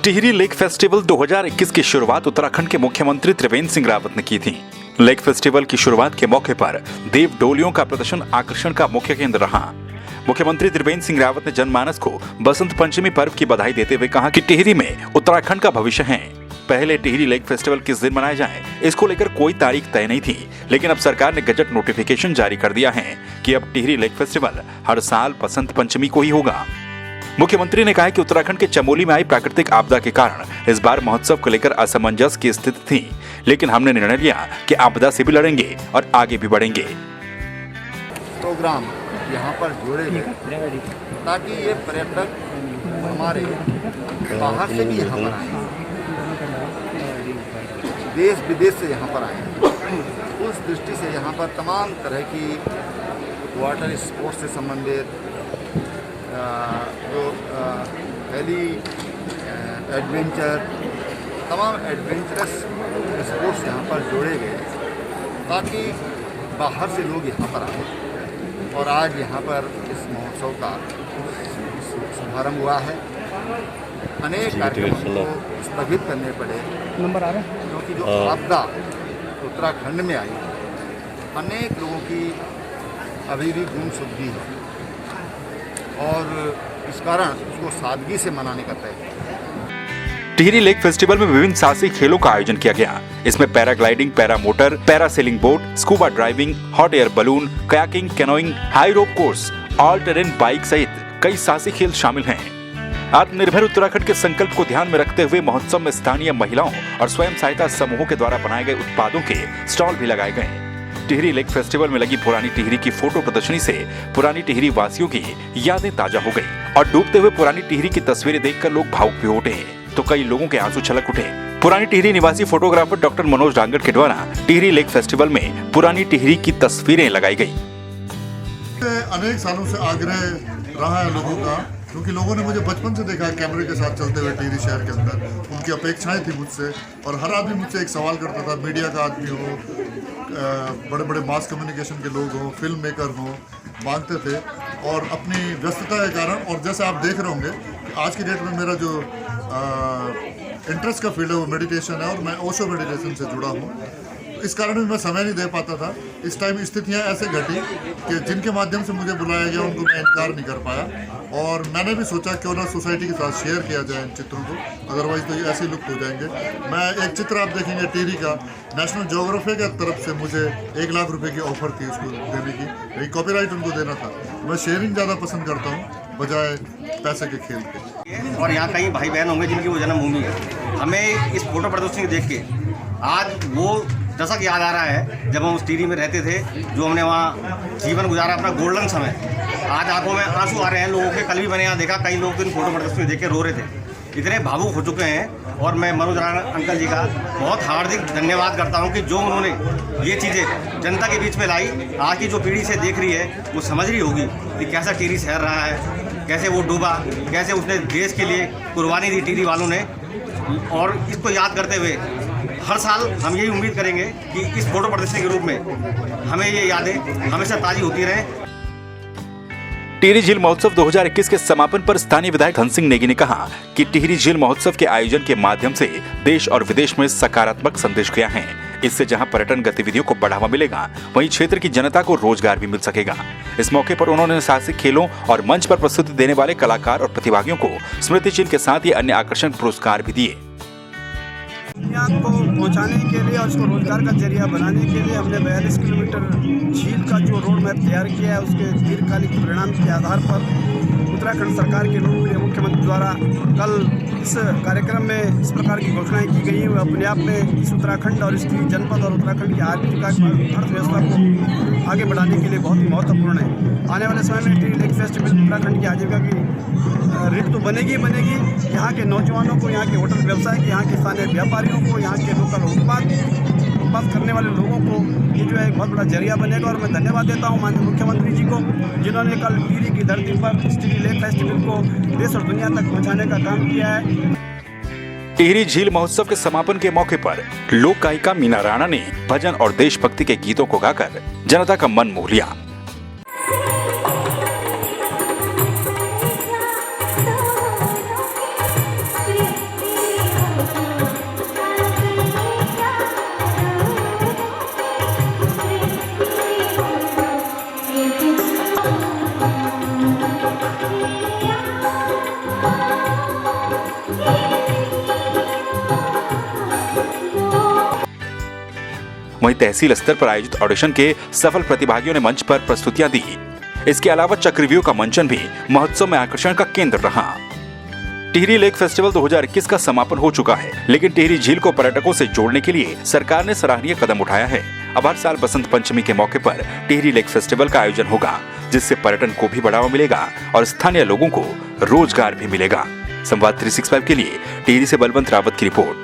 Tehri lake festival 2021 की शुरुआत उत्तराखंड के मुख्यमंत्री त्रिवेंद्र सिंह रावत ने की थी। लेक फेस्टिवल की शुरुआत के मौके पर देव डोलियों का प्रदर्शन आकर्षण का मुख्य केंद्र रहा। मुख्यमंत्री त्रिवेंद्र सिंह रावत ने जनमानस को बसंत पंचमी पर्व की बधाई देते हुए कहा कि टिहरी में उत्तराखंड का भविष्य है। पहले टिहरी लेक फेस्टिवल किस दिन मनाया जाए, इसको लेकर कोई तारीख तय नहीं थी, लेकिन अब सरकार ने गजट नोटिफिकेशन जारी कर दिया है कि अब टिहरी लेक फेस्टिवल हर साल बसंत पंचमी को ही होगा। मुख्यमंत्री ने कहा कि उत्तराखंड के चमोली में आई प्राकृतिक आपदा के कारण इस बार महोत्सव को लेकर असमंजस की स्थिति थी, लेकिन हमने निर्णय लिया कि आपदा से भी लड़ेंगे और आगे भी बढ़ेंगे। प्रोग्राम यहाँ पर जोड़े गए ताकि ये पर्यटक हमारे बाहर से भी यहाँ पर आए, देश विदेश से यहाँ पर आए। उस दृष्टि से यहाँ पर तमाम तरह की वाटर स्पोर्ट्स से संबंधित जो हेली एडवेंचर, तमाम एडवेंचरस स्पोर्ट्स यहाँ पर जोड़े गए ताकि बाहर से लोग यहाँ पर आए। और आज यहाँ पर इस महोत्सव का शुभारंभ हुआ है। अनेक कार्यक्रमों को स्थगित करने पड़े क्योंकि जो आपदा उत्तराखंड में आई, अनेक लोगों की अभी भी गुमशुदगी है और इस कारण उसको सादगी से मनाने का तय है। टिहरी लेक फेस्टिवल में विभिन्न साहसिक खेलों का आयोजन किया गया। इसमें paragliding, para motor, parasailing boat, scuba driving, hot air balloon, kayaking, canoeing, high rope course, all terrain bike सहित कई साहसिक खेल शामिल हैं। आत्मनिर्भर उत्तराखंड के संकल्प को ध्यान में रखते हुए महोत्सव में स्थानीय महिलाओं और स्वयं सहायता समूहों के द्वारा बनाए गए उत्पादों के स्टॉल भी लगाए गए। टिहरी लेक फेस्टिवल में लगी पुरानी टिहरी की फोटो प्रदर्शनी से पुरानी टिहरी वासियों की यादें ताजा हो गई और डूबते हुए पुरानी टिहरी की तस्वीरें देखकर लोग भावुक भी उठे तो कई लोगों के आंसू छलक उठे। पुरानी टिहरी निवासी फोटोग्राफर डॉक्टर मनोज डांगड़ के द्वारा टिहरी लेक फेस्टिवल में पुरानी टिहरी की तस्वीरें लगाई गई। अनेक सालों से आग्रह रहा है लोगों का, क्योंकि लोगों ने मुझे बचपन से देखा है कैमरे के साथ चलते हुए टिहरी शहर के अंदर। उनकी अपेक्षाएं थी मुझसे और हर आदमी मुझसे एक सवाल करता था, मीडिया का आदमी हो, बड़े बड़े मास कम्युनिकेशन के लोग हों, फिल्म मेकर हों, मांगते थे। और अपनी व्यस्तता के कारण, और जैसे आप देख रहे होंगे आज की डेट में मेरा जो इंटरेस्ट का फील्ड है वो मेडिटेशन है और मैं ओशो मेडिटेशन से जुड़ा हूँ। इस कारण भी मैं समय नहीं दे पाता था। इस टाइम स्थितियाँ ऐसे घटी कि जिनके माध्यम से मुझे बुलाया गया उनको मैं इनकार नहीं कर पाया और मैंने भी सोचा क्यों ना सोसाइटी के साथ शेयर किया जाए इन चित्रों को, अदरवाइज तो ये ऐसे लुप्त हो जाएंगे। मैं एक चित्र आप देखेंगे टिहरी का, नेशनल ज्योग्राफी की तरफ से मुझे 1 लाख रुपए की ऑफर थी उसको देने की, लेकिन कॉपीराइट उनको देना था। मैं शेयरिंग ज़्यादा पसंद करता हूँ बजाय पैसे के खेल के। और यहाँ कई भाई बहन होंगे जिनकी वो जन्मभूमि है। हमें इस फोटो प्रदर्शनी देख के आज वो दशक याद आ रहा है जब हम उस टिहरी में रहते थे, जो हमने वहाँ जीवन गुजारा, अपना गोल्डन समय। आज आंखों में आंसू आ रहे हैं लोगों के। कल भी मैंने यहाँ देखा कई लोग इन फोटो प्रदर्शनी देख के रो रहे थे, इतने भावुक हो चुके हैं। और मैं मनोज अंकल जी का बहुत हार्दिक धन्यवाद करता हूँ कि जो उन्होंने ये चीज़ें जनता के बीच में लाई। आज की जो पीढ़ी से देख रही है वो समझ रही होगी कि कैसा टिहरी शहर रहा है, कैसे वो डूबा, कैसे उसने देश के लिए कुर्बानी दी टिहरी वालों ने। और इसको याद करते हुए हर साल हम यही उम्मीद करेंगे कि इस फोटो प्रदर्शनी के रूप में हमें ये यादें हमेशा ताज़ी होती रहें। टिहरी झील महोत्सव 2021 के समापन पर स्थानीय विधायक धन सिंह नेगी ने कहा कि टिहरी झील महोत्सव के आयोजन के माध्यम से देश और विदेश में सकारात्मक संदेश गया है। इससे जहां पर्यटन गतिविधियों को बढ़ावा मिलेगा, वहीं क्षेत्र की जनता को रोजगार भी मिल सकेगा। इस मौके पर उन्होंने साहसिक खेलों और मंच पर प्रस्तुति देने वाले कलाकार और प्रतिभागियों को स्मृति चिन्ह के साथ ही अन्य आकर्षक पुरस्कार भी दिए। को पहुंचाने के लिए और उसको रोजगार का जरिया बनाने के लिए हमने 42 किलोमीटर झील का जो रोड मैप तैयार किया है, उसके दीर्घकालिक परिणाम के आधार पर उत्तराखंड सरकार के लोकप्रिय मुख्यमंत्री द्वारा कल इस कार्यक्रम में इस प्रकार की घोषणाएं की गई है। अपने आप में इस उत्तराखंड और इसकी जनपद और उत्तराखंड की आर्थिक विकास अर्थव्यवस्था को आगे बढ़ाने के लिए बहुत ही महत्वपूर्ण है। आने वाले समय में टिहरी लेक फेस्टिवल उत्तराखंड की आजीविका की रीढ़ तो बनेगी। यहाँ के नौजवानों को, यहाँ के होटल व्यवसाय के, यहाँ के स्थानीय व्यापारियों को, यहाँ के लोकल उत्पाद करने वाले लोगों को ये जो है एक बहुत बड़ा जरिया बनेगा। और मैं धन्यवाद देता हूँ माननीय मुख्यमंत्री जी को, जिन्होंने कल टिहरी की धरती पर टिहरी लेक फेस्टिवल को देश और दुनिया तक पहुँचाने का काम किया है। टिहरी झील महोत्सव के समापन के मौके पर लोक गायिका मीना राणा ने भजन और देशभक्ति के गीतों को गाकर जनता का मन मोह लिया। वहीं तहसील स्तर पर आयोजित ऑडिशन के सफल प्रतिभागियों ने मंच पर प्रस्तुतियां दी। इसके अलावा चक्रव्यूह का मंचन भी महोत्सव में आकर्षण का केंद्र रहा। टिहरी लेक फेस्टिवल 2021 का समापन हो चुका है, लेकिन टिहरी झील को पर्यटकों से जोड़ने के लिए सरकार ने सराहनीय कदम उठाया है। अब हर साल बसंत पंचमी के मौके पर टिहरी लेक फेस्टिवल का आयोजन होगा, जिससे पर्यटन को भी बढ़ावा मिलेगा और स्थानीय लोगों को रोजगार भी मिलेगा। संवाद 365 के लिए टिहरी से बलवंत रावत की रिपोर्ट।